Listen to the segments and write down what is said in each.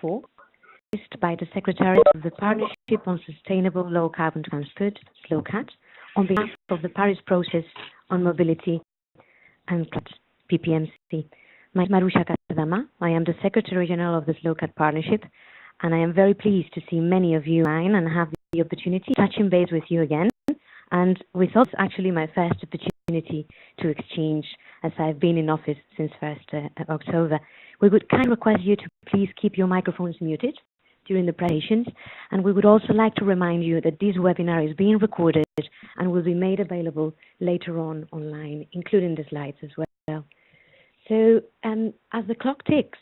organized by the Secretariat of the Partnership on Sustainable Low Carbon Transport, SLOCAT, on behalf of the Paris Process on Mobility and PPMC. My name is Marusha Kadama. I am the Secretary General of the SLOCAT Partnership, and I am very pleased to see many of you online and have the opportunity to touch base with you again. And we thought it's actually my first opportunity to exchange, as I've been in office since 1st October. We would kindly request you to please keep your microphones muted during the presentations, and we would also like to remind you that this webinar is being recorded and will be made available later on online, including the slides as well. So as the clock ticks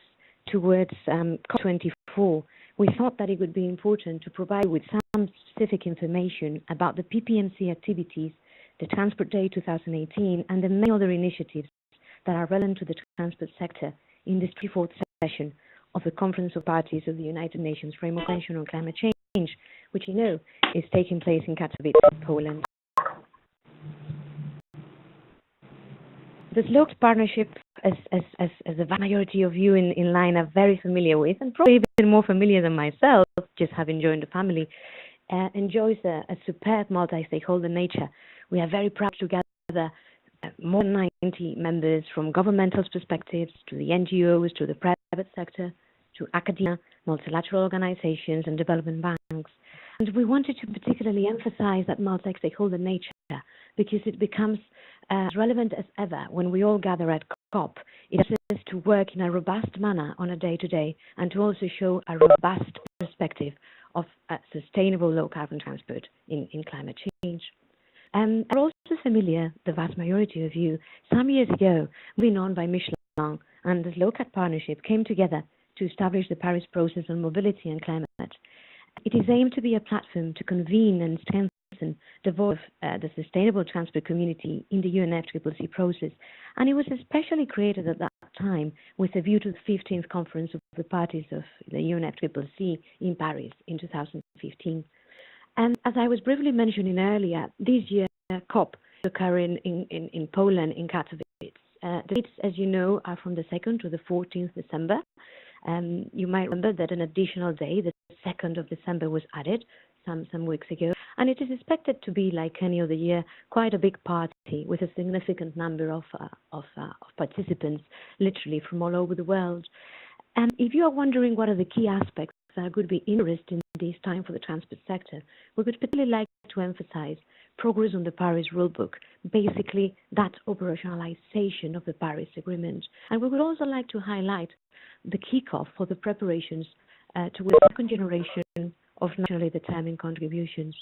towards COP24, we thought that it would be important to provide with some specific information about the PPMC activities, the Transport Day 2018, and the many other initiatives that are relevant to the transport sector in this 34th session of the Conference of Parties of the United Nations Framework Convention on Climate Change, which you know is taking place in Katowice, Poland. The SLOCAT partnership, as the vast majority of you in line are very familiar with, and probably even more familiar than myself, just having joined the family, enjoys a superb multi-stakeholder nature. We are very proud to gather more than 90 members from governmental perspectives, to the NGOs, to the private sector, to academia, multilateral organizations, and development banks. And we wanted to particularly emphasize that multi-stakeholder nature because it becomes as relevant as ever when we all gather at COP. It allows us to work in a robust manner on a day-to-day and to also show a robust perspective of sustainable low-carbon transport in climate change. Are also familiar, the vast majority of you, some years ago, moving on by Michelin and the SLOCAT partnership came together to establish the Paris Process on Mobility and Climate. It is aimed to be a platform to convene and strengthen the voice of the sustainable transport community in the UNFCCC process, and it was especially created at that time with a view to the 15th Conference of the Parties of the UNFCCC in Paris in 2015. And as I was briefly mentioning earlier, this year COP is occurring in Poland, in Katowice. The dates, as you know, are from the 2nd to the 14th December. You might remember that an additional day, the 2nd of December, was added some weeks ago. And it is expected to be, like any other year, quite a big party with a significant number of participants, literally from all over the world. And if you are wondering what are the key aspects that could be interesting this time for the transport sector, we would particularly like to emphasize progress on the Paris Rulebook, basically that operationalization of the Paris Agreement. And we would also like to highlight the kickoff for the preparations to the second generation of nationally determined contributions.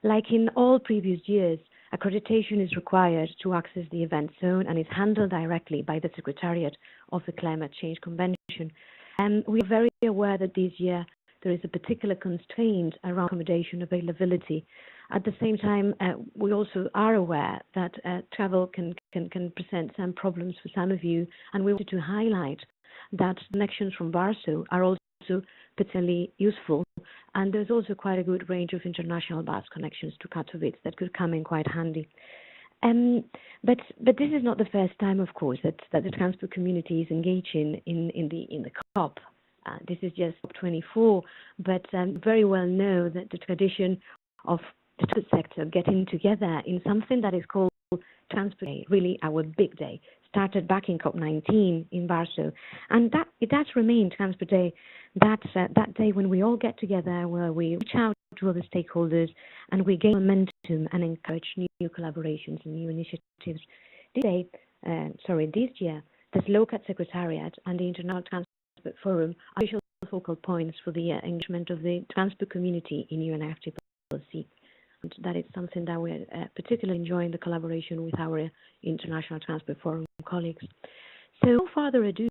Like in all previous years, accreditation is required to access the event zone and is handled directly by the Secretariat of the Climate Change Convention. And we are very aware that this year there is a particular constraint around accommodation availability. At the same time, we also are aware that travel can present some problems for some of you, and we wanted to highlight that connections from Warsaw are also particularly useful, and there's also quite a good range of international bus connections to Katowice that could come in quite handy. But this is not the first time, of course, that the transport community is engaging in the COP. This is just COP24, but very well know that the tradition of the transport sector getting together in something that is called Transport Day, really our big day, started back in COP19 in Warsaw, and that it does remain Transport Day. That day when we all get together, where we reach out to other stakeholders and we gain momentum and encourage new collaborations and new initiatives. This year, the SLOCAT Secretariat and the International Transport Forum are official focal points for the engagement of the transport community in UNFCCC. And that is something that we're particularly enjoying the collaboration with our International Transport Forum colleagues. So, no further ado,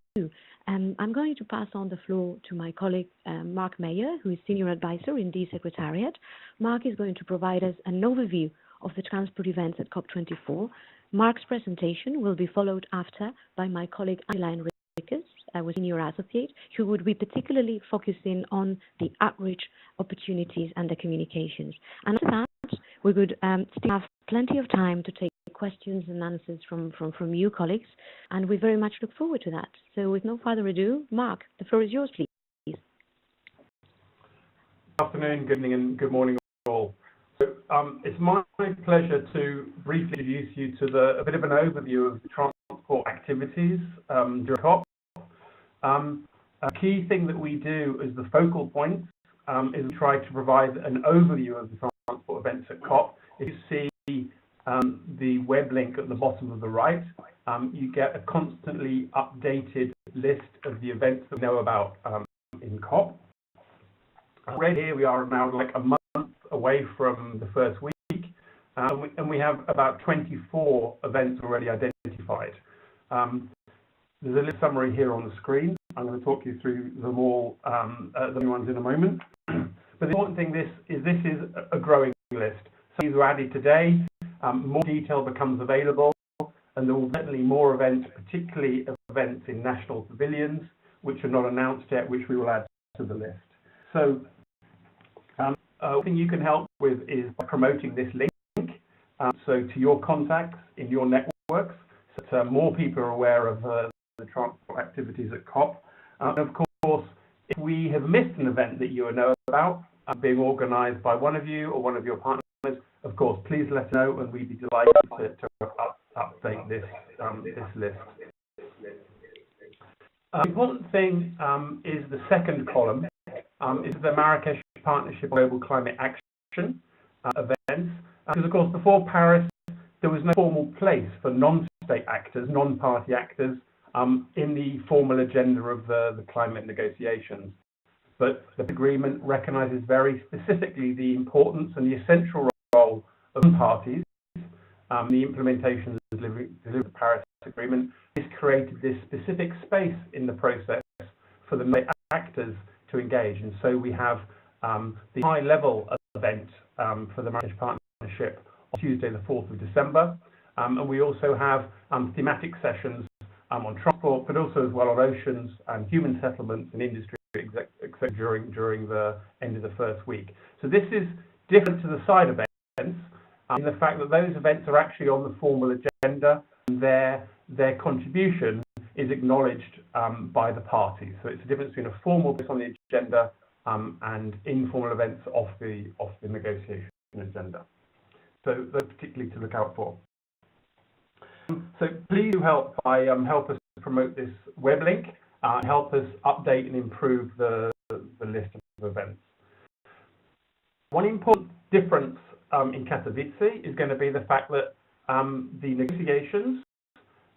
I'm going to pass on the floor to my colleague, Mark Mayer, who is Senior Advisor in the Secretariat. Mark is going to provide us an overview of the transport events at COP24. Mark's presentation will be followed after by my colleague, Angela Enriquez, our Senior Associate, who would be particularly focusing on the outreach opportunities and the communications. And after that, we would still have plenty of time to take questions and answers from you colleagues, and we very much look forward to that. So with no further ado, Mark, the floor is yours, please. afternoon, good evening, and good morning all. So, it's my pleasure to briefly introduce you to a bit of an overview of the transport activities during COP. A key thing that we do as the focal point is we try to provide an overview of the transport events at COP. If you see the web link at the bottom of the right, you get a constantly updated list of the events that we know about in COP. Already here we are now like a month away from the first week, and we have about 24 events already identified. There's a little summary here on the screen. I'm going to talk you through them all, the new ones in a moment. But the important thing this is a growing list. So these were added today. More detail becomes available, and there will definitely more events, particularly events in national pavilions, which are not announced yet, which we will add to the list. So one thing you can help with is by promoting this link, so to your contacts in your networks, so that more people are aware of the transport activities at COP. And of course, if we have missed an event that you know about, being organised by one of you or one of your partners, of course, please let us know, and we'd be delighted to update this list. The important thing is the second column, is the Marrakesh Partnership Global Climate Action events. Because, of course, before Paris, there was no formal place for non-state actors, non-party actors, in the formal agenda of the climate negotiations. But the agreement recognises very specifically the importance and the essential role of parties. The implementation and delivery of the Paris Agreement has created this specific space in the process for the actors to engage. And so we have the high-level event for the Marrakesh Partnership on Tuesday, the 4th of December. And we also have thematic sessions on transport, but also as well on oceans and human settlements and industry, etc. during the end of the first week. So this is different to the side events in the fact that those events are actually on the formal agenda, and their contribution is acknowledged by the parties. So it's a difference between a formal place on the agenda and informal events off the negotiation agenda. So those particularly to look out for. So please do help us promote this web link, help us update and improve the list of events. One important difference in Katowice is going to be the fact that the negotiations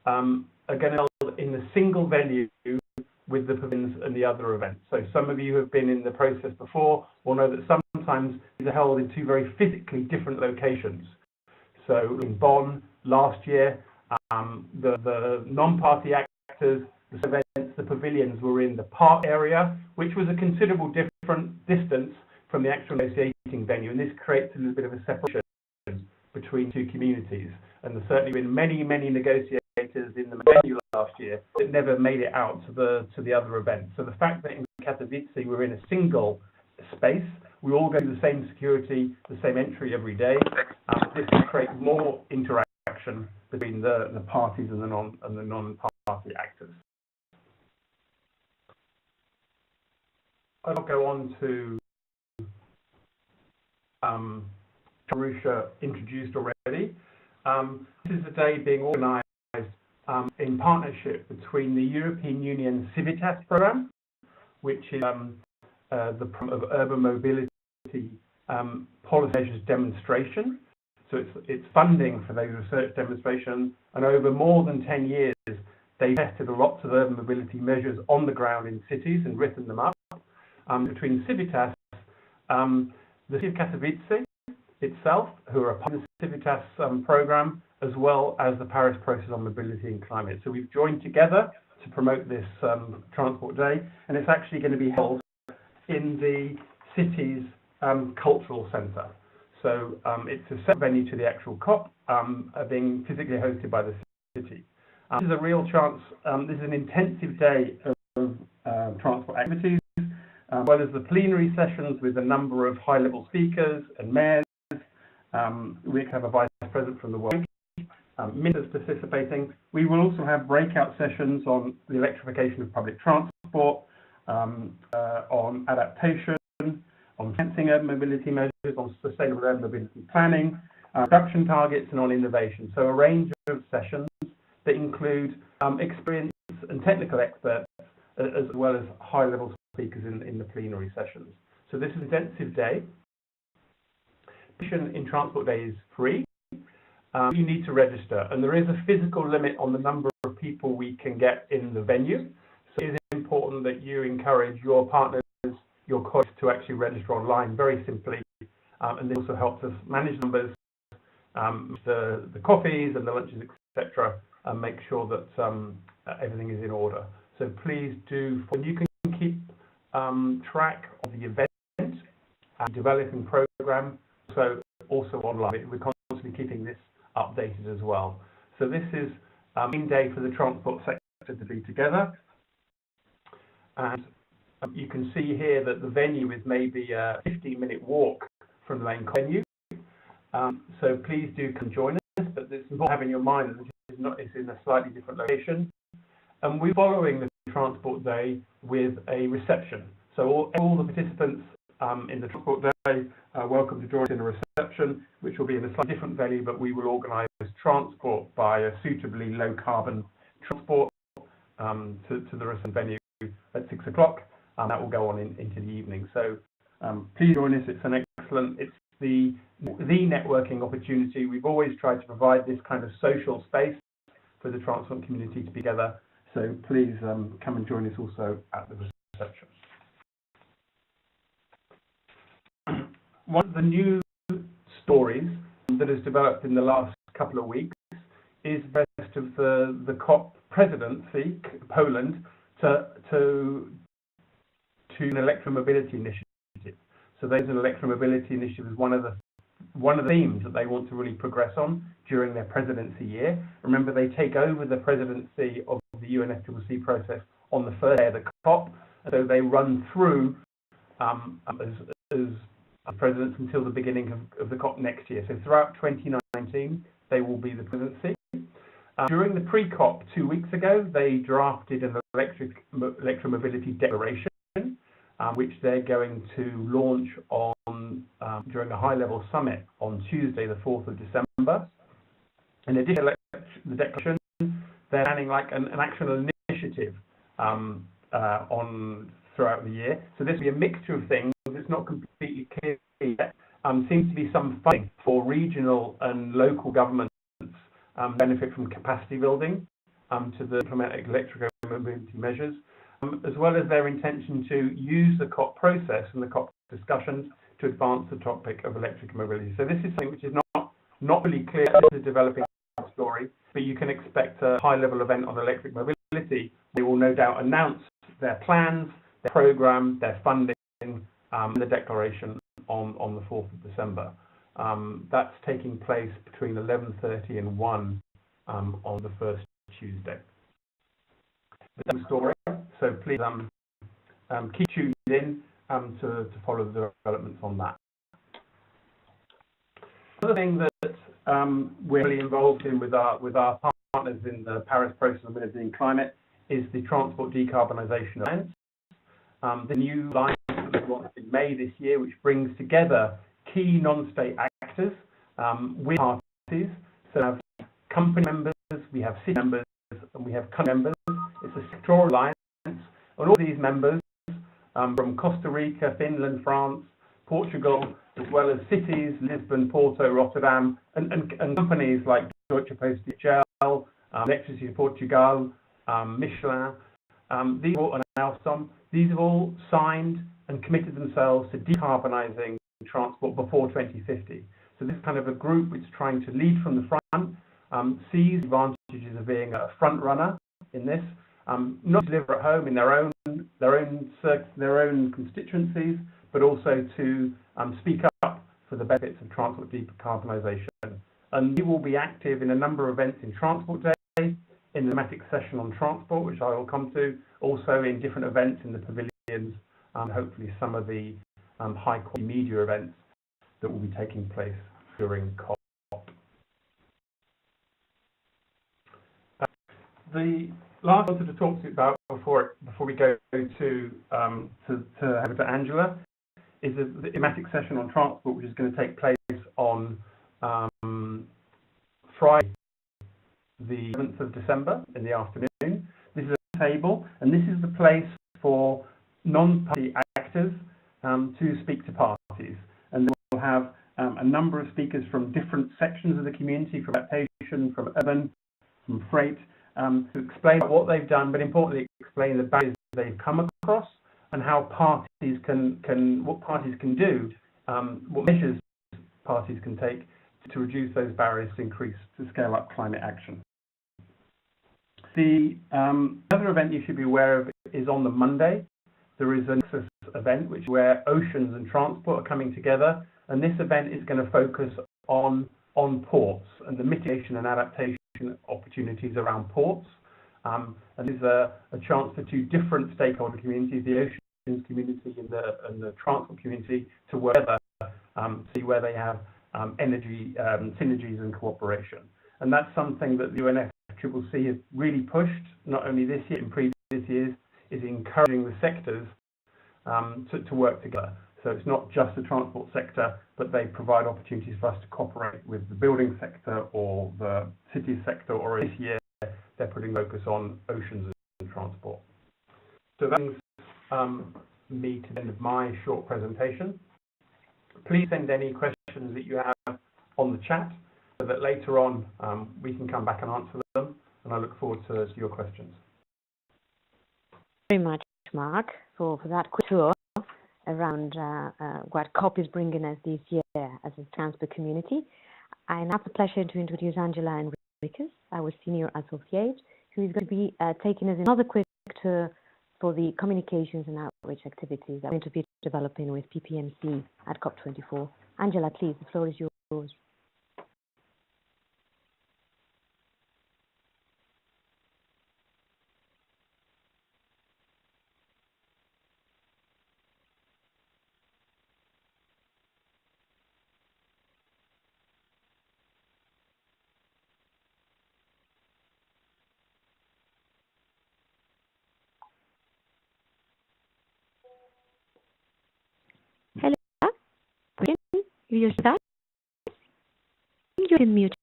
are going to be held in a single venue with the pavilions and the other events. So some of you who have been in the process before will know that sometimes these are held in two very physically different locations. So in Bonn last year, the non-party actors, the events, the pavilions were in the park area, which was a considerable different distance from the actual negotiating venue, and this creates a little bit of a separation between two communities. And there's certainly been many negotiators in the venue last year that never made it out to the other events. So the fact that in Katowice we're in a single space, we all go to the same security, the same entry every day. This will create more interaction between the parties and the non-party actors. I'll go on to Marusha introduced already. This is a day being organised in partnership between the European Union Civitas programme, which is the of urban mobility policy measures demonstration. So it's funding for those research demonstrations, and over more than 10 years they've tested lots of urban mobility measures on the ground in cities and written them up. Between Civitas, the city of Katowice itself, who are a part of the Civitas programme, as well as the Paris Process on Mobility and Climate. So we've joined together to promote this Transport Day, and it's actually going to be held in the city's cultural centre. So it's a separate venue to the actual COP, being physically hosted by the city. This is a real chance, this is an intensive day of transport activities, as well as the plenary sessions with a number of high-level speakers and mayors. We have a vice president from the World Bank, ministers participating. We will also have breakout sessions on the electrification of public transport, on adaptation, on financing developing urban mobility measures, on sustainable urban mobility planning, reduction targets, and on innovation. So a range of sessions that include experienced and technical experts, as well as high-level speakers in the plenary sessions. So this is an intensive day. Participation in Transport Day is free. You need to register, and there is a physical limit on the number of people we can get in the venue. So it is important that you encourage your partners, your colleagues, to actually register online very simply, and this also helps us manage numbers, the coffees and the lunches, etc., and make sure that everything is in order. So please do, and you can keep track of the event and developing program, so also online. We're constantly keeping this updated as well. So this is a main day for the transport sector to be together, and you can see here that the venue is maybe a 15-minute walk from the main venue. So please do come join us, but it's important to have in your mind that it's in a slightly different location. And we're following the Transport Day with a reception. So all the participants in the Transport Day are welcome to join us in a reception, which will be in a slightly different venue, but we will organise transport by a suitably low-carbon transport to the rest of the venue at 6 o'clock. That will go on into the evening. So please join us. It's an excellent, it's the networking opportunity. We've always tried to provide this kind of social space for the transport community to be together. So please come and join us also at the reception. One of the new stories that has developed in the last couple of weeks is the rest of the COP presidency, Poland, to an electromobility initiative. So there's an electromobility initiative is one of the themes that they want to really progress on during their presidency year. Remember, they take over the presidency of the UNFCCC process on the first day of the COP, so they run through as presidents until the beginning of the COP next year. So throughout 2019, they will be the presidency. During the pre-COP 2 weeks ago, they drafted an electromobility declaration, which they're going to launch on during a high-level summit on Tuesday, the 4th of December. In addition to the declaration, they're planning like an actual initiative on throughout the year. So this will be a mixture of things. It's not completely clear yet. Seems to be some funding for regional and local governments benefit from capacity building to implement electric mobility measures, as well as their intention to use the COP process and the COP discussions to advance the topic of electric mobility. So this is something which is not really clear as a developing story, but you can expect a high-level event on electric mobility. They will no doubt announce their plans, their program, their funding, the declaration on the 4th of December. That's taking place between 11:30 and 1 on the first Tuesday. The story. So please keep tuned in to follow the developments on that. Another thing that we're really involved in with our partners in the Paris Process on Mobility and Climate is the Transport Decarbonisation Alliance. The new alliance that was launched in May this year, which brings together key non-state actors with parties. So we have company members, we have city members, and we have country members. It's a sectoral alliance, and all these members from Costa Rica, Finland, France, Portugal, as well as cities, Lisbon, Porto, Rotterdam, and companies like Deutsche Post, DHL, Electricity de Portugal, Michelin. These all, and Alstom, these have all signed and committed themselves to decarbonising transport before 2050. So this is kind of a group which is trying to lead from the front, sees the advantages of being a front runner in this, not to deliver at home in their own constituencies, but also to speak up for the benefits of transport decarbonisation. And we will be active in a number of events in Transport Day, in the thematic session on transport, which I will come to, also in different events in the pavilions, and hopefully some of the high-quality media events that will be taking place during COP. The last I wanted to talk to you about before we go to over to Angela is a thematic session on transport, which is going to take place on Friday, the 7th of December in the afternoon. This is a table, and this is the place for non-party actors to speak to parties. And we'll have a number of speakers from different sections of the community, from adaptation, from urban, from freight, to explain what they've done, but importantly, explain the barriers they've come across and how parties what parties can do, what measures parties can take to reduce those barriers to scale up climate action. The other event you should be aware of is on the Monday. There is a Nexus event where oceans and transport are coming together, and this event is going to focus on ports and the mitigation and adaptation opportunities around ports. And there's a chance for two different stakeholder communities, the oceans community and the transport community, to work together, see where they have energy synergies and cooperation. And that's something that the UNFCCC has really pushed, not only this year, in previous years, is encouraging the sectors to work together. So it's not just the transport sector, but they provide opportunities for us to cooperate with the building sector or the city sector, or this year they're putting focus on oceans and transport. So that brings me to the end of my short presentation. Please send any questions that you have on the chat, so that later on we can come back and answer them, and I look forward to your questions. Very much, Mark, for that quick tour around what COP is bringing us this year as a transport community. I now have the pleasure to introduce Angela Enriquez, our senior associate, who is going to be taking us another quick tour for the communications and outreach activities that we're going to be developing with PPMC at COP24. Angela, please, the floor is yours. Hello, you're stuck. You're muted.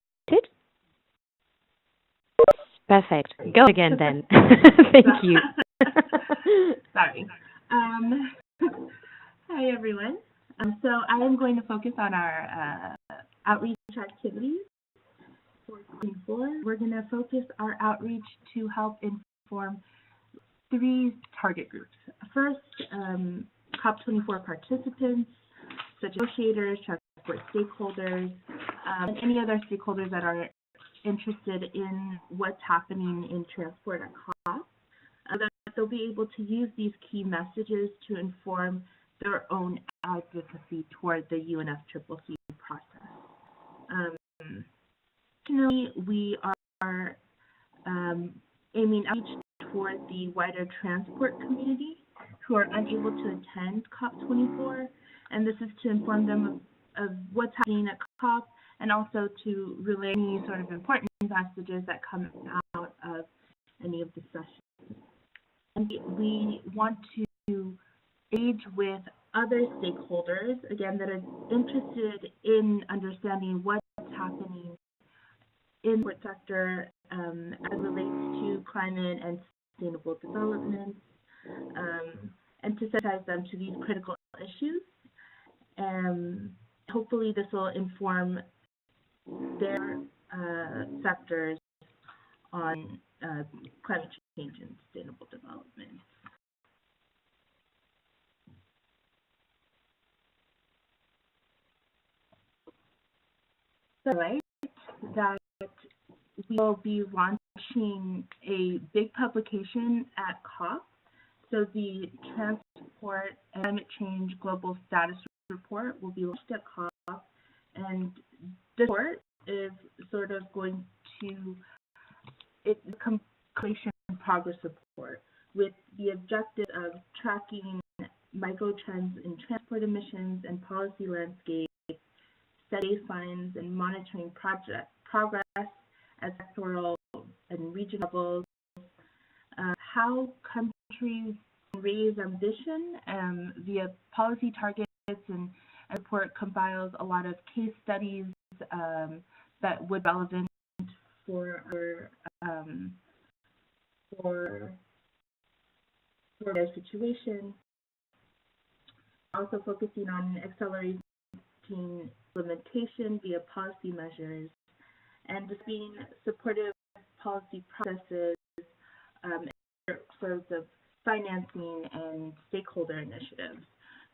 Perfect. Go again then. Thank you. Sorry. Hi, everyone. So I am going to focus on our outreach activities for 2024. We're going to focus our outreach to help inform 3 target groups. First, COP24 participants, such as negotiators, transport stakeholders, and any other stakeholders that are interested in what's happening in transport at COP, that they'll be able to use these key messages to inform their own advocacy toward the UNFCCC process. Additionally, we are aiming outreach toward the wider transport community who are unable to attend COP24, and this is to inform them of what's happening at COP, and also to relay any sort of important messages that come out of any of the sessions. And we want to engage with other stakeholders, again, that are interested in understanding what's happening in the sector as it relates to climate and sustainable development, and to sensitize them to these critical issues. Hopefully this will inform their sectors on climate change and sustainable development. So, right, that we will be launching a big publication at COP. So the Transport and Climate Change Global Status Report will be launched at COP, and this report is sort of going to, it's a completion progress report with the objective of tracking microtrends in transport emissions and policy landscape, setting baselines and monitoring progress at sectoral and regional levels, how countries raise ambition via policy targets and the report compiles a lot of case studies that would be relevant for their situation. Also focusing on accelerating implementation via policy measures and just being supportive policy processes in terms of financing and stakeholder initiatives.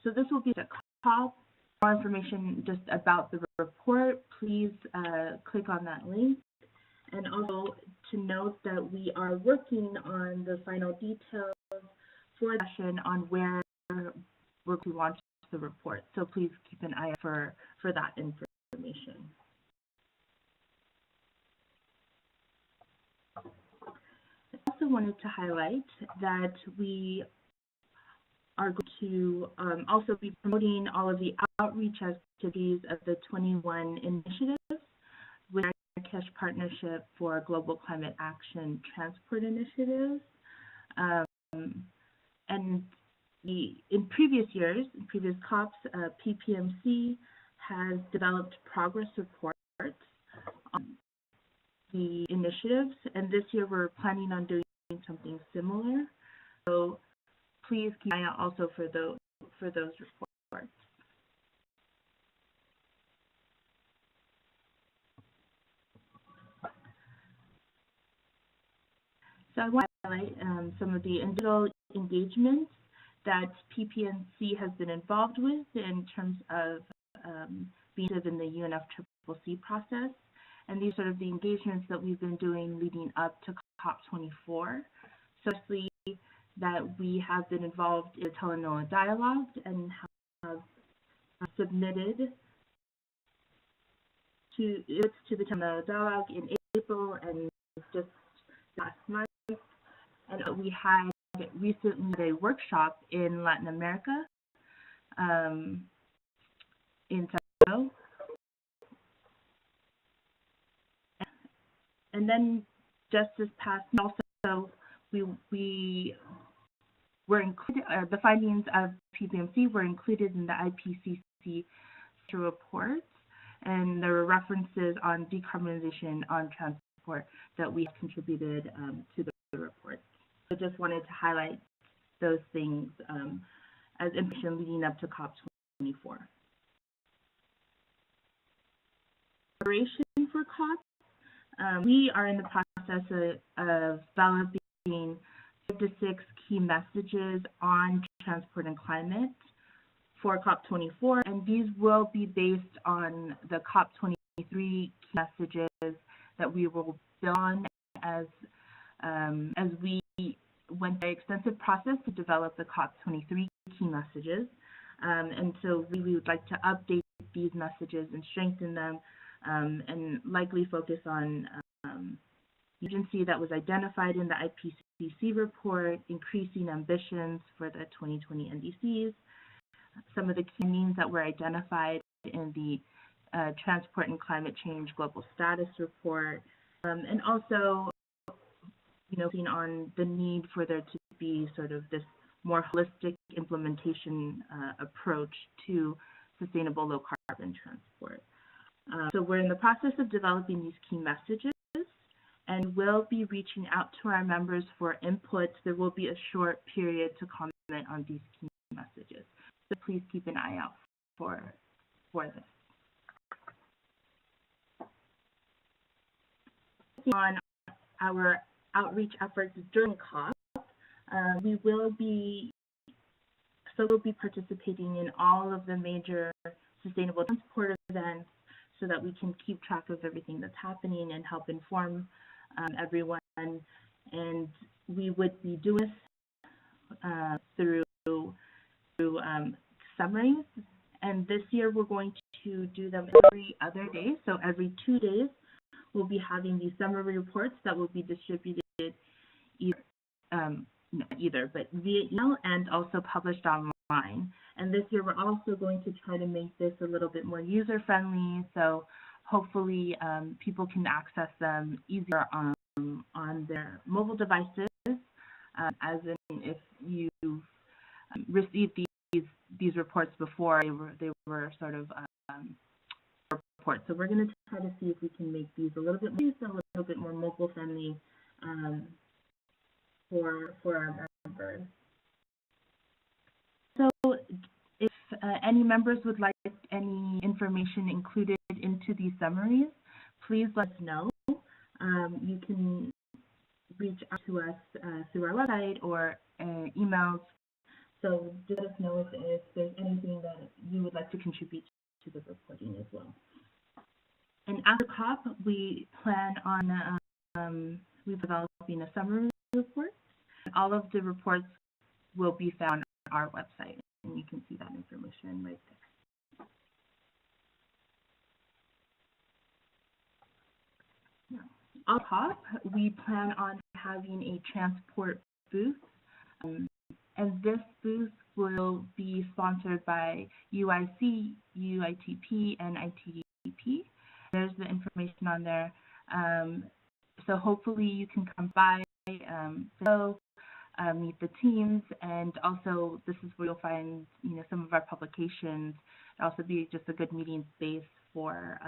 So this will be the COP. More information just about the report, please click on that link. And also to note that we are working on the final details for the session on where we're going to launch the report. So please keep an eye out for that information. I also wanted to highlight that we are going to also be promoting all of the outreach activities of the 21 initiatives with the Marrakesh Partnership for Global Climate Action Transport Initiatives. And in previous years, in previous COPs, PPMC has developed progress reports on the initiatives, and this year we're planning on doing something similar. So please keep an eye out also for those reports. So I want to highlight some of the individual engagements that PPMC has been involved with in terms of being in the UNFCCC process. And these are the engagements that we've been doing leading up to COP24. So firstly, that we have been involved in the Talanoa dialogue and have submitted to the Talanoa dialogue in April and just last month. And we had recently a workshop in Latin America, in Sao. And then just this past month also, we were included, the findings of PPMC were included in the IPCC reports, and there were references on decarbonization on transport that we contributed to the report. So just wanted to highlight those things as information leading up to COP24. Preparation for COP. We are in the process of developing 5 to 6 key messages on transport and climate for COP24, and these will be based on the COP23 key messages that we will build on as we went through an extensive process to develop the COP23 key messages. And so we would like to update these messages and strengthen them, and likely focus on the agency that was identified in the IPCC report, increasing ambitions for the 2020 NDCs, some of the key means that were identified in the Transport and Climate Change Global Status Report, and also, on the need for there to be sort of this more holistic implementation approach to sustainable low carbon transport. So we're in the process of developing these key messages, and we'll be reaching out to our members for input. There will be a short period to comment on these key messages. So please keep an eye out for this. On our outreach efforts during COP, we'll be participating in all of the major sustainable transport events so that we can keep track of everything that's happening and help inform everyone. And we would be doing this through summaries. And this year we're going to do them every other day. So every 2 days we'll be having these summary reports that will be distributed but via email and also published online. And this year we're also going to try to make this a little bit more user-friendly, so hopefully people can access them easier on their mobile devices, as in if you've received these these reports before. They were sort of reports. So we're going to try to see if we can make these a little bit more mobile friendly for our members. So if any members would like any information included into these summaries, please let us know. You can reach out to us through our website or emails. So just let us know if there's anything that you would like to contribute to the reporting as well. And after COP, we plan on developing a summary report. All of the reports will be found on our website, and you can see that information right there. Now, on COP, we plan on having a transport booth, and this booth will be sponsored by UIC, UITP, and ITDP. There's the information on there. So hopefully you can come by, meet the teams, and also this is where you'll find some of our publications. It'll also be just a good meeting space for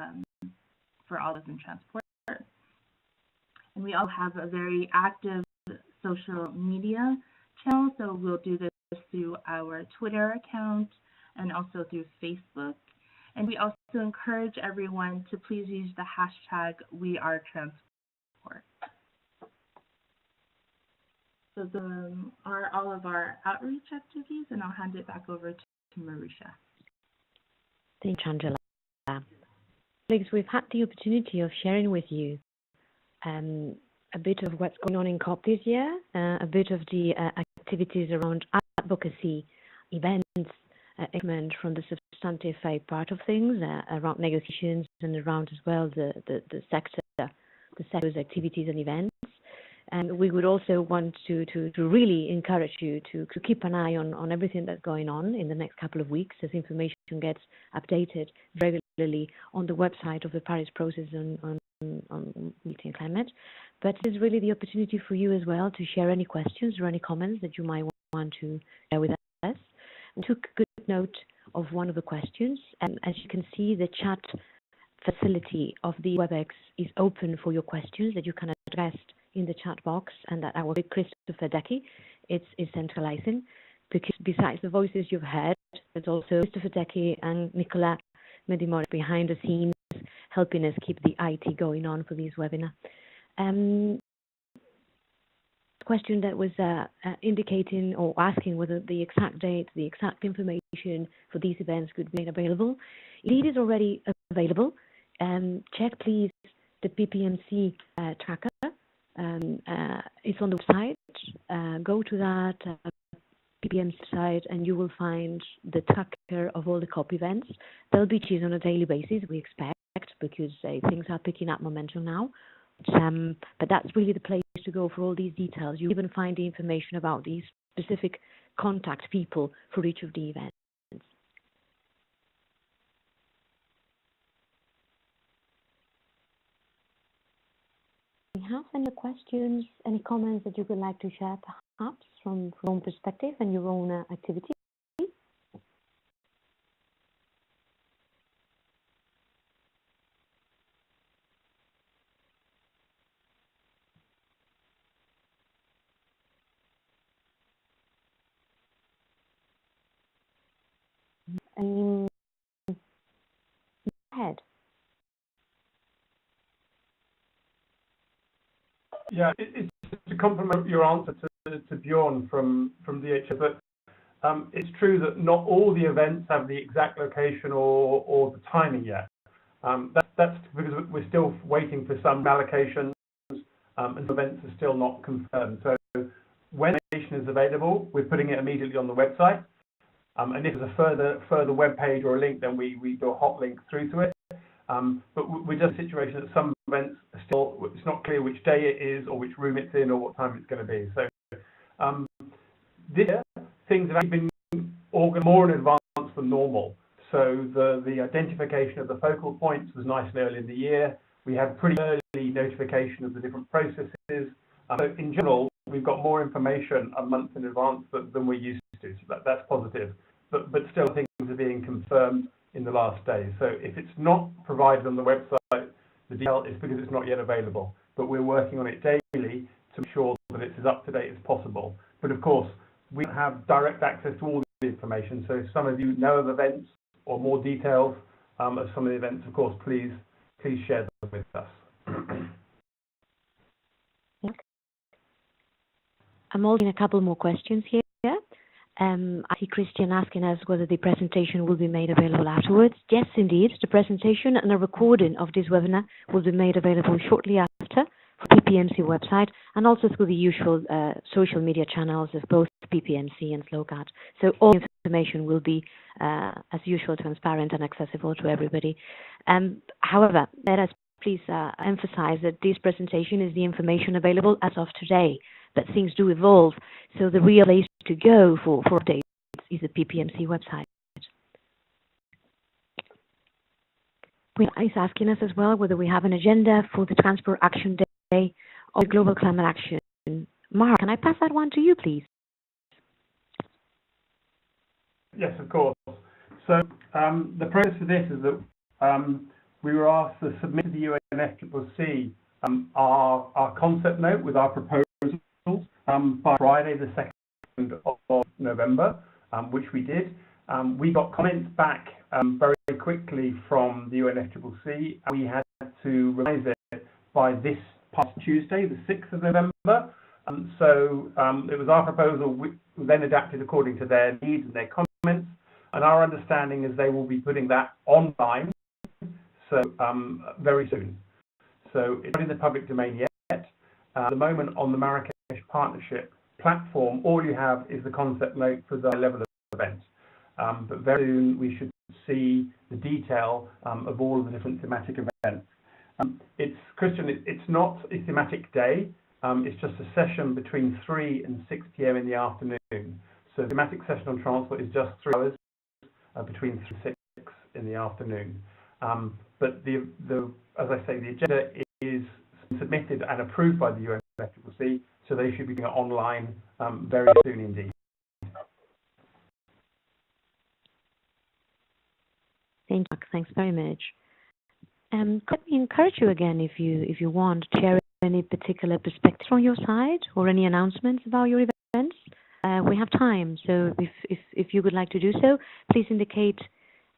all of us in transport. And we all have a very active social media channel, so we'll do this through our Twitter account and also through Facebook. And we also encourage everyone to please use the hashtag #WeAreTransport. So those are all of our outreach activities, and I'll hand it back over to Marusha. Thank you, Angela. Colleagues, we've had the opportunity of sharing with you a bit of what's going on in COP this year, a bit of the activities around advocacy, events, from the substantive part of things, around negotiations, and around as well the sector's activities and events. And we would also want to really encourage you to keep an eye on everything that's going on in the next couple of weeks, as information gets updated regularly on the website of the Paris process on mobility and climate. But it's really the opportunity for you as well to share any questions or any comments that you might want to share with us. We took good note of one of the questions, and as you can see, the chat facility of the WebEx is open for your questions that you can address in the chat box, and that our Christopher Decky is centralizing, because besides the voices you've heard, there's also Christopher Decky and Nicolas Medimore behind the scenes helping us keep the IT going on for this webinar. Question that was indicating or asking whether the exact date, the exact information for these events could be made available. It is already available. Check please the PPMC tracker. It's on the website. Go to that PPMC site and you will find the tracker of all the COP events. They'll be chosen on a daily basis, we expect, because things are picking up momentum now. But that's really the place to go for all these details. You even find the information about these specific contact people for each of the events. Do you have any questions, any comments that you would like to share, perhaps, from your own perspective and your own activity? Ahead. Yeah, it's to complement your answer to Bjorn from DHA, but it's true that not all the events have the exact location or the timing yet. That's because we're still waiting for some allocations and events are still not confirmed. So when information is available, we're putting it immediately on the website. And if there's a further web page or a link, then we do a hot link through to it. But we're just in a situation that some events are still, it's not clear which day it is or which room it's in or what time it's going to be. So this year, things have actually been organized more in advance than normal. So the identification of the focal points was nice and early in the year. We had pretty early notification of the different processes. So in general, we've got more information a month in advance than we're used to. So that's positive. but still things are being confirmed in the last days. So if it's not provided on the website, the detail is because it's not yet available. But we're working on it daily to make sure that it's as up to date as possible. But of course, we have direct access to all the information. So if some of you know of events or more details of some of the events, of course, please share them with us. I'm holding a couple more questions here. I see Christian asking us whether the presentation will be made available afterwards. Yes, indeed. The presentation and a recording of this webinar will be made available shortly after for PPMC website and also through the usual social media channels of both PPMC and SLOCAT. So all information will be, as usual, transparent and accessible to everybody. However, let us please emphasize that this presentation is the information available as of today, but things do evolve. So the real place to go for updates is the PPMC website. Is asking us as well whether we have an agenda for the Transport Action Day or Global Climate Action. Mark, can I pass that one to you, please? Yes, of course. So the process for this is that we were asked to submit to the UNFCCC our concept note with our proposals by Friday the 2nd of November, which we did. We got comments back very quickly from the UNFCCC, and we had to revise it by this past Tuesday, the 6th of November. So it was our proposal, we then adapted according to their needs and their comments, and our understanding is they will be putting that online, so very soon. So it's not in the public domain yet. At the moment on the Marrakesh Partnership platform, all you have is the concept note for the level of events. But very soon we should see the detail of all of the different thematic events. Christian, it's not a thematic day. It's just a session between 3 and 6 p.m. in the afternoon. So the thematic session on transport is just 3 hours between 3 and 6 in the afternoon. But as I say, the agenda is submitted and approved by the UNFCCC, so they should be doing it online very soon indeed. Thank you. Thanks very much. Could we encourage you again, if you want, to share any particular perspective on your side or any announcements about your events? We have time, so if you would like to do so, please indicate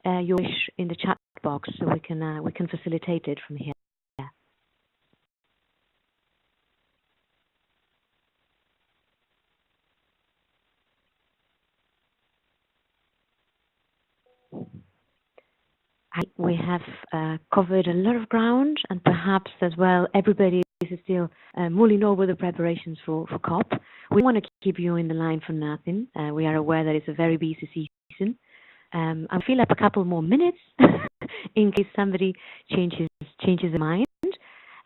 your wish in the chat box so we can facilitate it from here. We have covered a lot of ground, and perhaps as well everybody is still mulling over the preparations for COP. We want to keep you in the line for nothing. We are aware that it's a very busy season. I'll fill up a couple more minutes in case somebody changes their mind.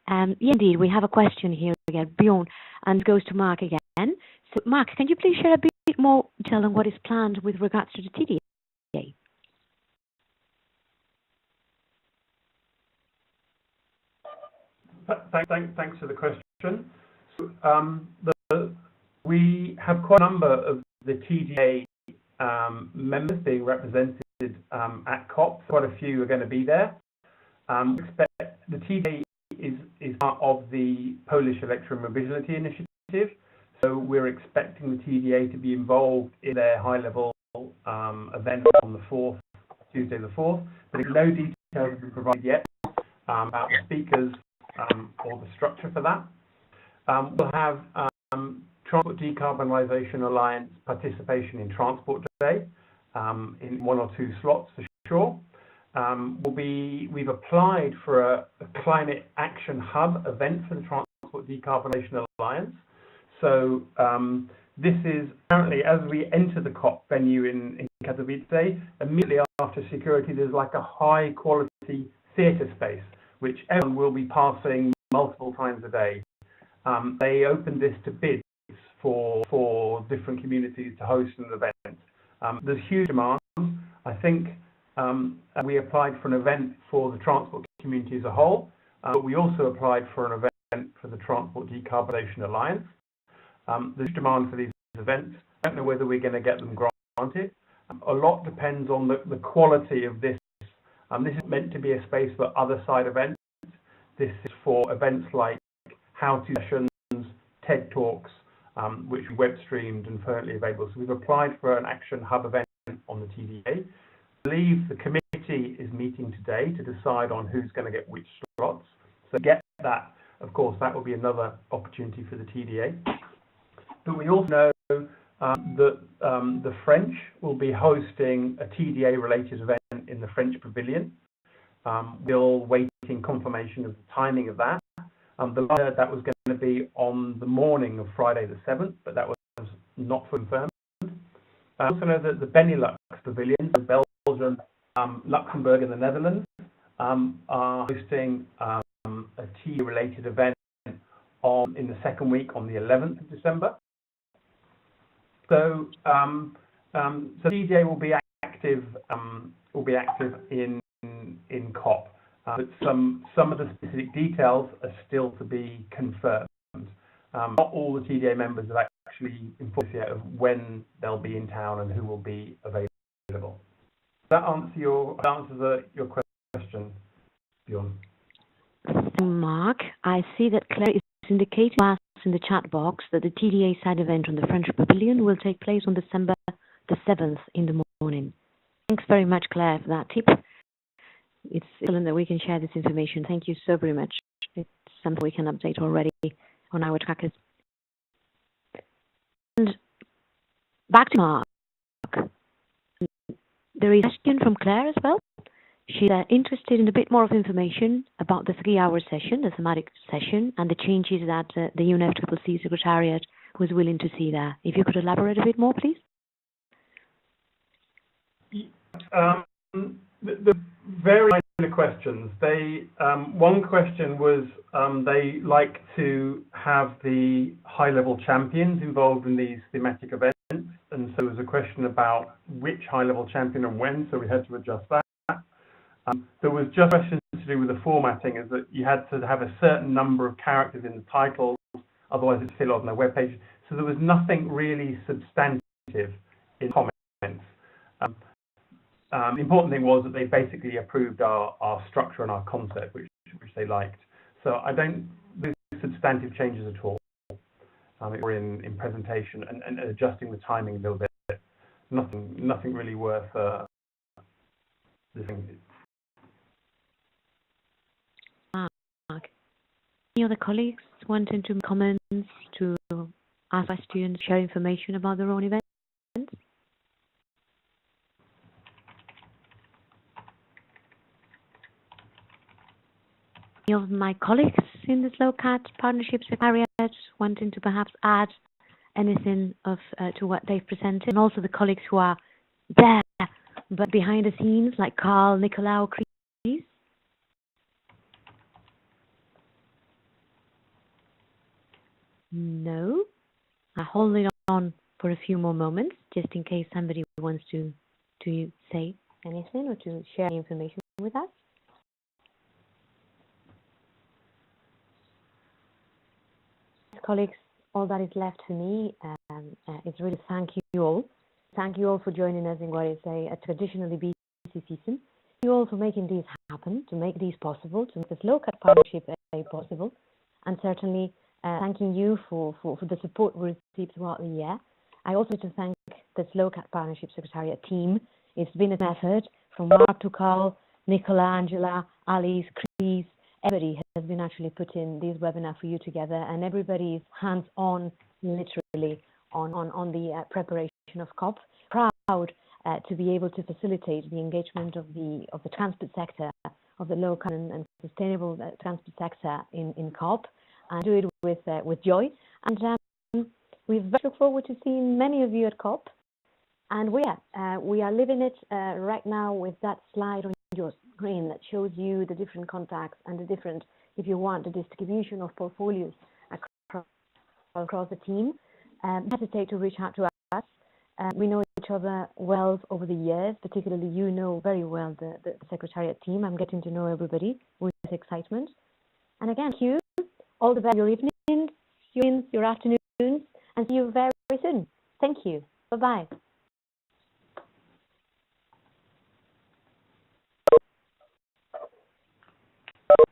Yeah, indeed, we have a question here again, Bjorn, and it goes to Mark again. So, Mark, can you please share a bit more detail on what is planned with regards to the TDA? Thanks for the question. So, we have quite a number of the TDA members being represented at COP. Quite a few are going to be there. We expect the TDA is part of the Polish Electromobility Initiative, so we're expecting the TDA to be involved in their high-level event on the 4th, Tuesday the 4th, but no details have been provided yet about the speakers or the structure for that. We'll have Transport Decarbonisation Alliance participation in Transport Day in 1 or 2 slots for sure. We've applied for a Climate Action Hub event for the Transport Decarbonisation Alliance. So this is apparently, as we enter the COP venue in Katowice, immediately after security, there's like a high quality theatre space, which everyone will be passing multiple times a day. They opened this to bids for different communities to host an event. There's huge demand. I think we applied for an event for the transport community as a whole, but we also applied for an event for the Transport Decarbonisation Alliance. There's demand for these events. I don't know whether we're going to get them granted, A lot depends on the quality of this. This is meant to be a space for other side events. This is for events like how-to sessions, TED Talks, which we web streamed and currently available. So we've applied for an Action Hub event on the TDA. I believe the committee is meeting today to decide on who's going to get which slots. So get that, of course, that will be another opportunity for the TDA. But we also know that the French will be hosting a TDA-related event in the French Pavilion. We're waiting confirmation of the timing of that. The last heard that was going to be on the morning of Friday the 7th, but that was not confirmed. I also know that the Benelux Pavilion, so Belgium, Luxembourg and the Netherlands, are hosting a tea-related event in the second week on the 11th of December. So, so TDA will be active in COP, but some of the specific details are still to be confirmed. Not all the TDA members have actually informed us yet of when they'll be in town and who will be available. Does that answer your question, Bjorn? Mark, I see that Claire is indicating to us in the chat box that the TDA side event on the French Pavilion will take place on December the 7th in the morning. Thanks very much, Claire, for that tip. It's excellent that we can share this information. Thank you so very much. It's something we can update already on our trackers. And back to Mark. There is a question from Claire as well. She's interested in a bit more of information about the 3-hour session, the thematic session, and the changes that the UNFCCC Secretariat was willing to see there. If you could elaborate a bit more, please. The very kind of questions. One question was they like to have the high-level champions involved in these thematic events, and so there was a question about which high-level champion and when, so we had to adjust that. There was just questions to do with the formatting, is that you had to have a certain number of characters in the titles, otherwise it's still on their webpage. So there was nothing really substantive in comments. The important thing was that they basically approved our structure and our concept, which they liked. So I don't do substantive changes at all. We're in presentation and adjusting the timing a little bit. Nothing really worth listening to. Any other colleagues wanting to comment, to ask questions, share information about their own events? Any of my colleagues in the SLOCAT Partnership Secretariat wanting to perhaps add anything to what they've presented? And also the colleagues who are there but behind the scenes, like Carl, Nicolau, Chris? No. I'm holding on for a few more moments, just in case somebody wants to say anything or to share information with us. Colleagues, all that is left for me is really thank you all. Thank you all for joining us in what is a traditionally busy season. Thank you all for making these happen, to make these possible, to make this SLOCAT partnership possible, and certainly thanking you for the support we received throughout the year. I also want to thank the SLOCAT Partnership Secretariat team. It's been an effort from Mark to Carl, Nicola, Angela, Alice, Chris. Everybody has been actually putting this webinar for you together, and everybody is hands-on, literally, on the preparation of COP. Proud to be able to facilitate the engagement of the transport sector, of the low carbon and sustainable transport sector in COP, and do it with joy. And we look forward to seeing many of you at COP. And we are living it right now with that slide on your screen that shows you the different contacts and the different, if you want, the distribution of portfolios across the team. Don't hesitate to reach out to us. We know each other well over the years, particularly you know very well the Secretariat team. I'm getting to know everybody with excitement. And again, thank you. All the best your evenings, your afternoons, and see you very, very soon. Thank you. Bye-bye.